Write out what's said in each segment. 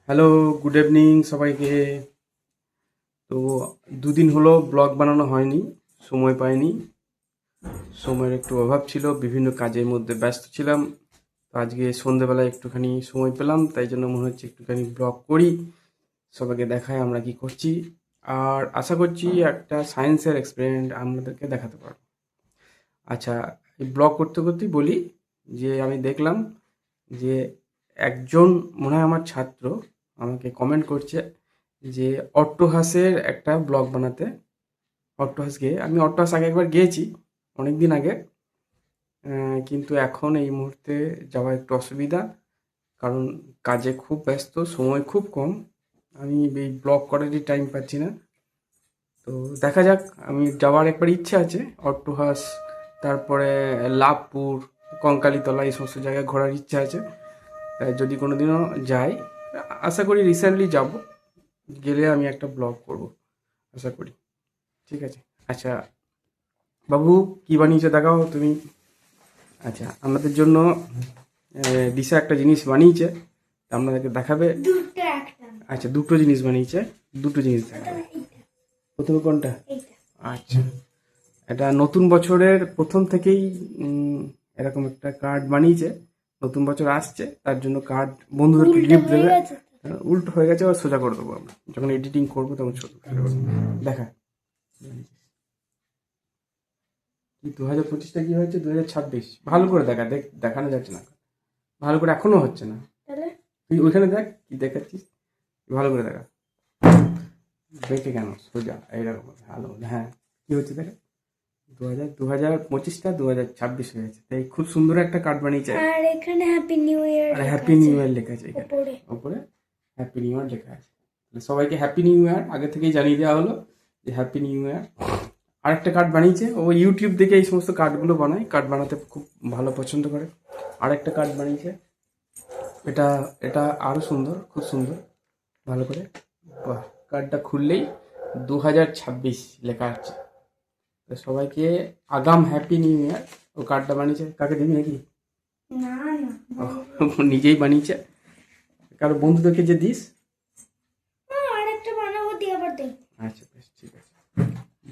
Hello, good evening সবাইকে। তো দুদিন হলো ব্লগ বানানো হয়নি, সময় পাইনি। সময়ের একটু অভাব ছিল, বিভিন্ন কাজের মধ্যে ব্যস্ত ছিলাম। তো আজকে সন্ধেবেলায় একটুখানি সময় পেলাম, তাই জন্য মনে হচ্ছে একটুখানি ব্লগ করি, সবাইকে দেখাই আমরা কি করছি। আর আশা করছি একটা সায়েন্সের এক্সপেরিমেন্ট আপনাদেরকে দেখাতে পারবো। আচ্ছা, এই ব্লগ করতে করতেই বলি যে আমি দেখলাম যে একজন মনে হয় আমার ছাত্র আমাকে কমেন্ট করছে যে অট্টহাসের একটা ব্লগ বানাতে। অট্টহাস গিয়ে আমি অট্টহাস আগে একবার গিয়েছি, অনেক দিন আগে। কিন্তু এখন এই মুহূর্তে যাওয়া একটু অসুবিধা, কারণ কাজে খুব ব্যস্ত, সময় খুব কম। আমি এই ব্লগ করারই টাইম পাচ্ছি না। তো দেখা যাক, আমি যাওয়ার একবার ইচ্ছে আছে অট্টহাস, তারপরে লাভপুর, কঙ্কালীতলা, এই সমস্ত জায়গায় ঘোরার ইচ্ছা আছে। যদি কোনোদিনও যাই, আশা করি রিসেন্টলি যাব, গেলে আমি একটা ব্লগ করব আশা করি। ঠিক আছে। আচ্ছা বাবু, কি বানিয়েছো দেখাও তুমি। আচ্ছা, আমাদের জন্য দিশা একটা জিনিস বানিয়েছে, তা আপনাদেরকে দেখাবে। দুটো একটা আচ্ছা, দুটো জিনিস বানিয়েছে, দুটো জিনিস দেখাবে। এইটা প্রথমে কোনটা? এইটা আচ্ছা, এটা নতুন বছরের প্রথম থেকেই এরকম একটা কার্ড বানিয়েছে। নতুন বছর আসছে, তার জন্য কার্ড বন্ধুদেরকে উল্টো গিফট হয়ে দেবে। গেছে তো। উল্টো হয়ে গেছে, আবার সোজা করে দেবো আমরা যখন এডিটিং করবো, তখন সোজা করে দেবো। দেখা কি 2025টা কি হয়েছে 2026, ভালো করে দেখা, দেখানো যাচ্ছে না ভালো করে, এখনো হচ্ছে না। তাহলে তুই ওইখানে দেখ কি দেখাচ্ছিস, ভালো করে দেখা। বেঁকে কেন, সোজা এইরকম ভালো, হ্যাঁ। কি হচ্ছে দেখ, 2025টা 2026 হয়ে গেছে, তাই খুব সুন্দর একটা কার্ড বানিয়েছে। আর এখানে হ্যাপি নিউ ইয়ার আর লেখা হ্যাপি নিউ আছে ইয়ার লেখা আছে এখানে, উপরে। ওপরে হ্যাপি নিউ ইয়ার লেখা আছে। তাহলে সবাইকে হ্যাপি নিউ ইয়ার আগে থেকেই জানিয়ে দেওয়া হলো যে হ্যাপি নিউ ইয়ার। আরেকটা কার্ড বানিয়েছে, ও ইউটিউব দেখে এই সমস্ত কার্ডগুলো বানায়, কার্ড বানাতে খুব ভালো পছন্দ করে। আরেকটা কার্ড বানিয়েছে, এটা এটা আরো সুন্দর, খুব সুন্দর, ভালো করে। বাহ, কার্ডটা খুললেই 2026 লেখা আছে। তো সবাইকে আগাম হ্যাপি নিউ ইয়ার। ও কার্ডটা বানিয়েছে, কাকে দিবি নাকি? না না ও নিজেই বানিয়েছে, কারো বন্ধুদেরকে যে দিস। আর একটা বানাবো দিয়ে আবার দেখ। আচ্ছা বেশ, ঠিক আছে।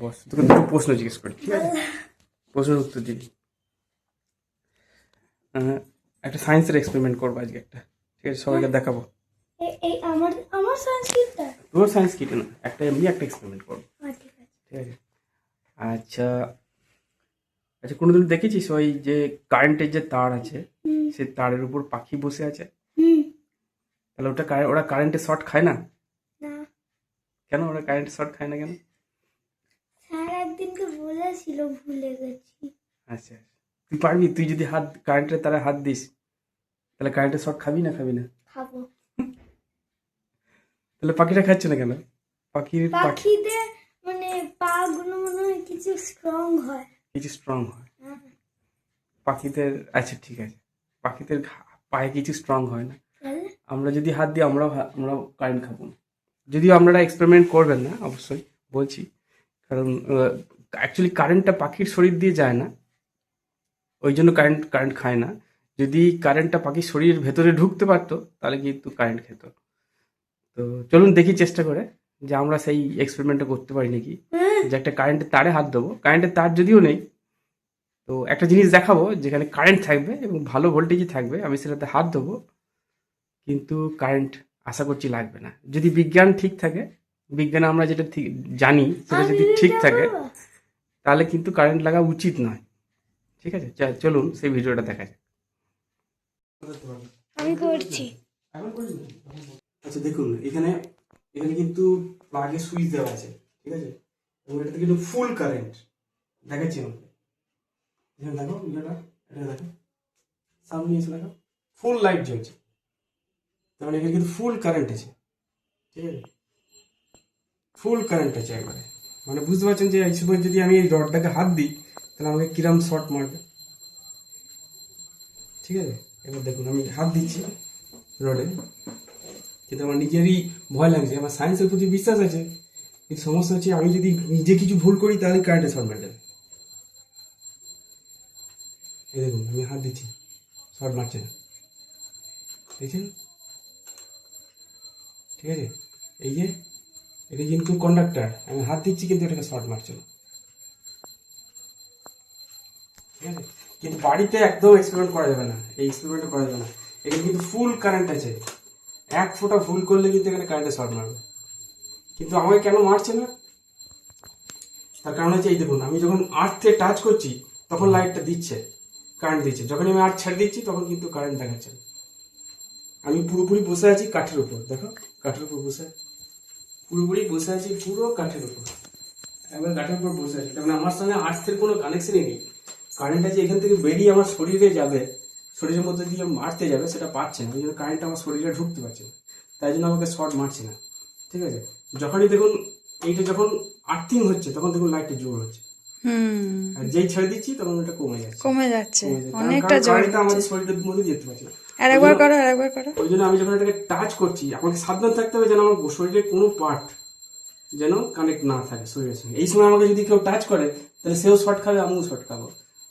বস, তোকে দুটো প্রশ্ন জিজ্ঞেস করি, ঠিক আছে? প্রশ্নের উত্তর দিবি। আহ, একটা সায়েন্সের এক্সপেরিমেন্ট করবো আজকে একটা, ঠিক আছে? সবাইকে দেখাবো। এই আমার আমার সংস্কৃতটা। তোর সায়েন্স কিটে না, একটা এমনি একটা এক্সপেরিমেন্ট করবো, ঠিক আছে। ঠিক আছে? আচ্ছা, আচ্ছা, কোনোদিন দেখেছিস ওই যে কারেন্টের যে তার আছে, হুম সেই তারের উপর পাখি বসে আছে? হুম তাহলে ওরা কারেন্টে শর্ট খায় না না, কেন? ওরা কারেন্টে শর্ট খায় না কেন? স্যার একদিনকে বলেছিল, ভুলে গেছি। আচ্ছা, তুই পারবি? তুই যদি কারেন্টের তারে হাত দিস, তাহলে কারেন্টের শর্ট খাবি না খাবি না? খাবো। তাহলে পাখিটা খাচ্ছে না কেন? পাখি পাখিদের মানে পা গুলো মনে হয় কিছু স্ট্রং হয়। কিছু স্ট্রং হয় হ্যাঁ, পাখিদের। আচ্ছা ঠিক আছে, পাখিদের পায়ে কিছু স্ট্রং হয় না। তাহলে আমরা যদি হাত দিই, আমরাও কারেন্ট খাবো না। যদিও আপনারা এক্সপেরিমেন্ট করবেন না অবশ্যই, বলছি, কারণ অ্যাকচুয়ালি কারেন্টটা পাখির শরীর দিয়ে যায় না, ওই জন্য কারেন্ট কারেন্ট খায় না। যদি কারেন্টটা পাখির শরীরের ভেতরে ঢুকতে পারতো, তাহলে কিন্তু কারেন্ট খেত। তো চলুন দেখি চেষ্টা করে যে আমরা সেই এক্সপেরিমেন্টটা করতে পারি নাকি, যে একটা কারেন্টের তারে হাত দেবো, কারেন্টের তার যদিও নেই, তো একটা জিনিস দেখাবো যেখানে কারেন্ট থাকবে এবং ভালো ভোল্টেজই থাকবে, আমি সেটাতে হাত দেবো, কিন্তু কারেন্ট আশা করছি লাগবে না, যদি বিজ্ঞান ঠিক থাকে। বিজ্ঞানে আমরা যেটা জানি সেটা আমি যদি ঠিক ভিডিও থাকে, করবো। তাহলে কিন্তু কারেন্ট লাগা উচিত নয়। ঠিক আছে, চলুন সেই ভিডিওটা দেখা যাক। আমি করছি। আচ্ছা দেখুন, এখানে এখানে কিন্তু প্লাগে সুইচ দেওয়া আছে, ঠিক আছে? এবং এটাতে কিন্তু ফুল কারেন্ট দেখাচ্ছি আমাকে। এখানে দেখো ভিডিওটা, এটা দেখো, সামনে এসে দেখো, ফুল লাইট জ্বলছে, তার মানে এখানে কিন্তু ফুল কারেন্ট আছে, ঠিক আছে? ফুল কারেন্ট আছে একবারে। মানে বুঝতে পারছেন যে এই সময় যদি আমি এই রডটাকে হাত দিই, তাহলে আমাকে কিরম শর্ট মারবে, ঠিক আছে? এবার দেখুন আমি হাত দিচ্ছি রডে, কিন্তু আমার নিজেরই ভয় লাগছে। আমার সায়েন্সের প্রতি বিশ্বাস আছে, কিন্তু সমস্যা হচ্ছে আমি যদি নিজে কিছু ভুল করি, তাহলে কারেন্টে শর্ট মেরে যাবে। এই দেখুন আমি হাত দিচ্ছি, শর্ট মারছে না, দেখছেন? ঠিক আছে, এই যে এটা কিন্তু কন্ডাক্টর, আমি হাত দিচ্ছি কিন্তু এটাকে শর্ট মারছে না। ঠিক আছে, কিন্তু বাড়িতে একদম এক্সপেরিমেন্ট করা যাবে না, এই এক্সপেরিমেন্টটা করা যাবে না। এখানে কিন্তু ফুল কারেন্ট আছে, এক ফোঁটা ভুল করলে কিন্তু এখানে কারেন্টে শর্ট মারবে। কিন্তু আমাকে কেন মারছে না, তার কারণ হচ্ছে এই দেখুন, আমি যখন আর্থে টাচ করছি তখন লাইটটা দিচ্ছে, কারেন্ট দিচ্ছে, যখন আমি আর্থ ছেড়ে দিচ্ছি তখন কিন্তু কারেন্ট দেখাচ্ছে না। আমি পুরোপুরি বসে আছি কাঠের উপর, দেখো কাঠের উপর বসে পুরোপুরি বসে আছি, পুরো কাঠের উপর, একবার কাঠের উপর বসে আছি, কারণ আমার সঙ্গে আর্থের কোনো কানেকশনই নেই। কারেন্টটা যে এখান থেকে বেরিয়ে আমার শরীরে যাবে, শরীরের মধ্যে দিয়ে মারতে যাবে, সেটা পাচ্ছে না, ওই জন্য কারেন্টটা আমার শরীরে ঢুকতে পারছে না, তাই জন্য আমাকে শর্ট মারছে না। ঠিক আছে, যখনই দেখুন এইটা যখন আর্থিং হচ্ছে তখন দেখুন লাইটটা জোর হচ্ছে, আর যেই ছেড়ে দিচ্ছি তখন ওটা কমে যাচ্ছে, কমে যাচ্ছে, কমে যাচ্ছে। অনেকটা কারণ জোর কারেন্টটা আমাদের শরীরের মধ্যে যেতে পারছে না। আরেকবার করো, আরেকবার করো। ওই জন্য আমি যখন এটাকে টাচ করছি আমাকে সাবধান থাকতে হবে যেন আমার শরীরের কোনো পার্ট যেন কানেক্ট না থাকে শরীরের সঙ্গে। এই সময় আমাকে যদি কেউ টাচ করে তাহলে সেও শর্ট খাবে, আমিও শর্ট খাবো,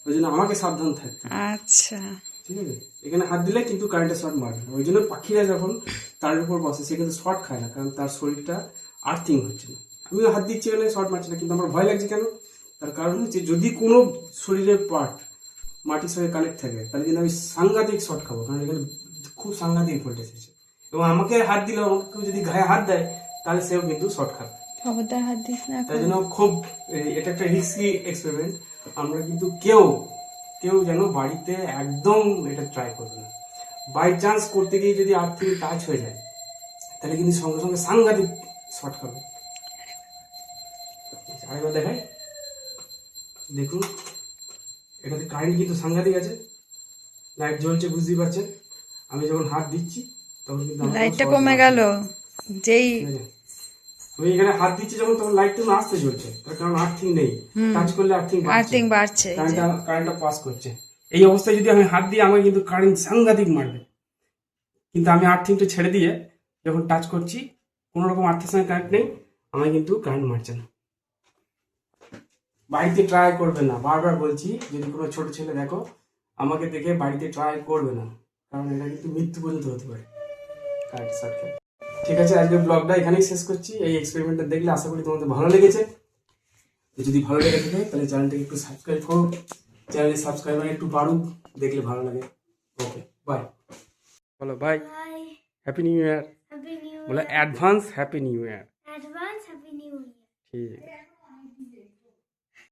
ওই জন্য আমাকে সাবধান থাকতে হবে। আচ্ছা, ঠিক আছে, এখানে হাত দিলে কিন্তু কারেন্টের শর্ট মারবে না। ওই জন্য পাখিরা যখন তার উপর বসে সে কিন্তু শর্ট খায় না, কারণ তার শরীরটা আর্থিং হচ্ছে না। আমিও হাত দিচ্ছি এখানে শর্ট মারছে না, কিন্তু আমার ভয় লাগছে কেন, তার কারণ হচ্ছে যদি কোনো শরীরের পার্ট মাটির সঙ্গে কানেক্ট থাকে তাহলে কিন্তু আমি সাংঘাতিক শর্ট খাবো, কারণ এখানে খুব সাংঘাতিক ভোল্টেজ আছে। এবং আমাকে হাত দিলে, আমাকে কেউ যদি গায়ে হাত দেয় তাহলে সেও কিন্তু শর্ট খাবে। খবরদার হাত দিস না। তাই জন্য খুব এটা একটা রিস্কি এক্সপেরিমেন্ট। আমরা কিন্তু কেউ যেন বাড়িতে একদম এটা ট্রাই করবে না। বাই চান্স করতে গিয়ে যদি আর্থিং টাচ হয়ে যায় তাহলে কিন্তু সঙ্গে সঙ্গে সাংঘাতিক শর্ট খাবে। আরেকবার দেখাই, দেখুন এটাতে কারেন্ট কিন্তু সাংঘাতিক আছে, লাইট জ্বলছে বুঝতেই পারছেন। আমি যখন হাত দিচ্ছি তখন কিন্তু আমার কোনো লাইটটা short কমে মারছে গেল না। যেই ঠিক আছে? আমি এখানে হাত দিচ্ছি যখন তখন লাইটটা না আসতে জ্বলছে, তার কারণ আর্থিং নেই, টাচ করলে আর্থিং আর্থিং বাড়ছে। কারেন্টটা পাস করছে। এই অবস্থায় যদি আমি হাত দিয়ে আমাকে কিন্তু কারেন্ট সাংঘাতিক মারবে, কিন্তু আমি আর্থিংটা ছেড়ে দিয়ে যখন টাচ করছি কোনো রকম আর্থের সঙ্গে কারেন্ট নেই, আমায় কিন্তু কারেন্ট মারছে না। বাড়িতে ট্রাই করবে না, বারবার বলছি, যদি কোনো ছোট ছেলে দেখো আমাকে দেখে বাড়িতে ট্রাই করবে না, কারণ এটা কিন্তু মৃত্যু পর্যন্ত হতে পারে কারেন্ট শর্ট খেলে। ঠিক আছে, আজকে ব্লগটা এখানেই শেষ করছি। এই এক্সপেরিমেন্টটা দেখলে আশা করি তোমাদের ভালো লেগেছে। যদি ভালো লেগে থাকে তাহলে চ্যানেলটাকে একটু সাবস্ক্রাইব করো, চ্যানেলের সাবস্ক্রাইবার একটু বাড়ুক, দেখলে ভালো লাগে। Okay, bye. বলো bye, bye, happy new year, happy new বলে advance happy new year. Advance happy new year. ঠিক আছে।